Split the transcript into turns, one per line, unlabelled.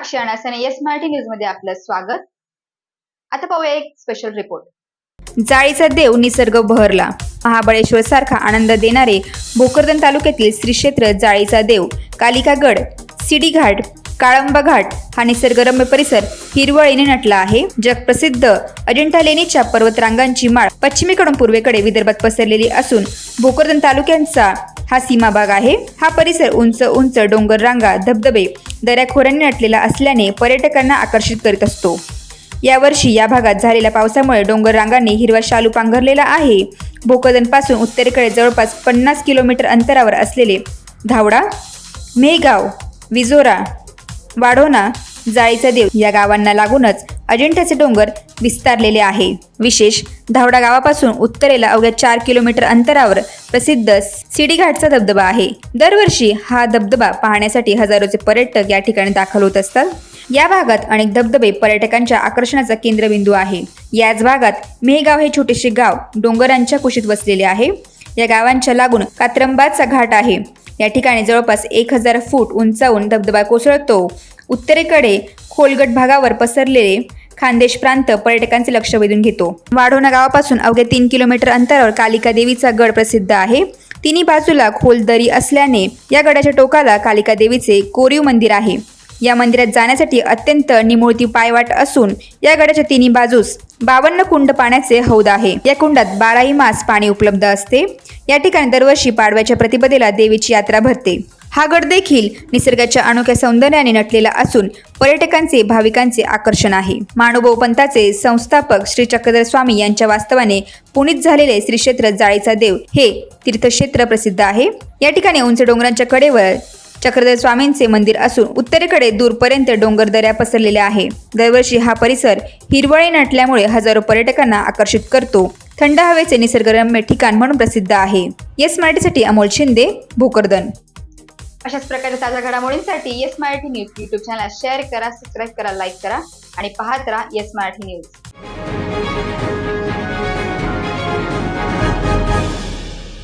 साक्षी अनासने yes Marathi news मध्ये आपलं स्वागत। आता पाहूया एक स्पेशल रिपोर्ट।
जाळीचा देव निसर्ग बहरला। महाबळेश्वर सारखा आनंद देणारे भोकरदन तालुक्यातील श्री क्षेत्र जाळीचा देव, कालिकागड, सिडी घाट, काळंबा घाट हा निसर्गरम्य परिसर हिरवळीने नटला आहे। जगप्रसिद्ध अजिंठा लेणीच्या पर्वतरांगांची माळ पश्चिमेकडून पूर्वेकडे विदर्भात पसरलेली असून भोकरदन तालुक्यांचा हा सीमा भाग आहे। हा परिसर उंच उंच डोंगर रांगा, धबधबे, दऱ्याखोऱ्यांनी नटलेला असल्याने पर्यटकांना आकर्षित करीत असतो। यावर्षी या भागात झालेल्या पावसामुळे डोंगर रांगांनी हिरवा शालू पांघरलेला आहे। भोकरदन पासून उत्तरेकडे जवळपास 50 किलोमीटर अंतरावर असलेले धावडा, मेहगाव, विजोरा, वाढोणा, जाळीचा देव या गावांना लागूनच अजिंठ्याचे डोंगर विस्तारलेले आहे। विशेष धावडा गावापासून उत्तरेला अवघ्या 4 किलोमीटर अंतरावर प्रसिद्ध सिडी घाटचा धबधबा आहे। दरवर्षी हा धबधबा पाहण्यासाठी हजारोचे पर्यटक या ठिकाणी दाखल होत असतात। या भागात अनेक धबधबे पर्यटकांच्या आकर्षणाचा केंद्रबिंदू आहे। याच भागात मेहगाव हे छोटेसे गाव डोंगरांच्या कुशीत वसलेले आहे। या गावांच्या लागून कात्रंबाचा घाट आहे। या ठिकाणी जवळपास 1000 फूट उंचावून धबधबा कोसळतो। उत्तरेकडे खोलगट भागावर पसरलेले खानदेश प्रांत पर्यटकांचे लक्ष वेधून घेतो। वाढोणा गावापासून अवघ्या 3 किलोमीटर अंतरावर कालिका देवीचा गड प्रसिद्ध आहे। तिन्ही बाजूला खोल दरी असल्याने या गडाच्या टोकाला कालिका देवीचे कोरीव मंदिर आहे। या मंदिरात जाण्यासाठी अत्यंत निमुळती पायवाट असून या गडाच्या तिन्ही बाजूस 52 कुंड पाण्याचे हौद आहे। या कुंडात 12ही मास पाणी उपलब्ध असते। या ठिकाणी दरवर्षी पाडव्याच्या प्रतिपदेला देवीची यात्रा भरते। हा गड देखील निसर्गाच्या अनोख्या सौंदर्याने नटलेला असून पर्यटकांचे भाविकांचे आकर्षण आहे। मानुभाऊ पंथाचे संस्थापक श्री चक्रधर स्वामी यांच्या वास्तवाने पुनीत झालेले श्री क्षेत्र जाळीचा देव हे तीर्थक्षेत्र प्रसिद्ध आहे। या ठिकाणी उंच डोंगरांच्या कडेवर चक्रधर स्वामींचे मंदिर असून उत्तरेकडे दूरपर्यंत डोंगर दऱ्या पसरलेल्या आहे। दरवर्षी हा परिसर हिरवळी नटल्यामुळे हजारो पर्यटकांना आकर्षित करतो। थंड हवेचे निसर्गरम्य ठिकाण म्हणून प्रसिद्ध आहे। येस मराठीसाठी अमोल शिंदे, भोकरदन।
अशाच प्रकारे ताज्या घडामोडींसाठी yes Marathi news YouTube channel share करा, सबस्क्राईब करा, लाईक करा आणि पाहत राहा येस मराठी न्यूज।